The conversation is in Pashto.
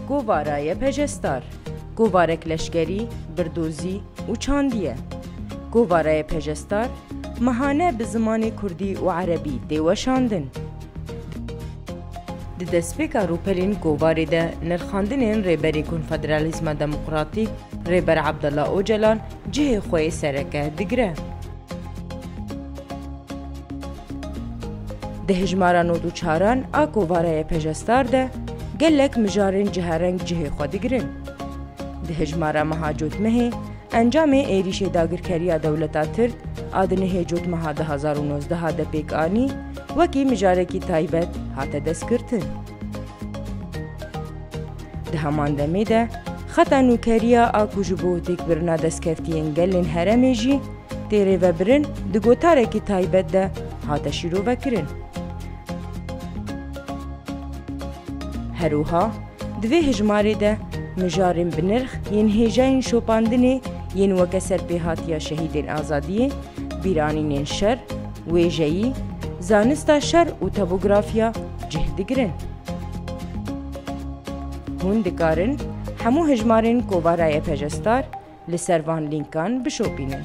گوارای پژستار، گوارک لشکری، بردوزی و چاندیه. گوارای پژستار مهانه به زمان کردی و عربی دیوشاندن. د دسپیکا روپلین گواری ده نرخاندنین ریبری کنفدرالیزم دموکراتیک ریبر عبدالله اوجلان جه خوی سرکه دگره. ده هجماران و دوچاران آ گوارای پژستار ده گلک مجارین جهرنگ جه خو دگرن. ده هجمارا مها جوتمه انجام ایریش داگرکریا دولتا ترک آدنه جوتمه 2019 ده پیک آنی وکی مجارکی تایبت هاته دست کرتن. ده همان دمه ده خطا نوکریا آکو جبو تک برنا دست کفتین گلین هرمه جی تیره و برن ده گوتاره کی تایبت ده هاته شیرو وکرن. هروها دوی هجماری ده مجارین بنرخ ین هیجاین شوپاندنه ین وکسر بیهاتیا شهیدین آزادیه بیرانین شر ویجهی زانستا شر و توپوگرافیا جهدگرن. هون دکارن همو هجمارین گوارای پژستار لسروان لینکان بشوپینن.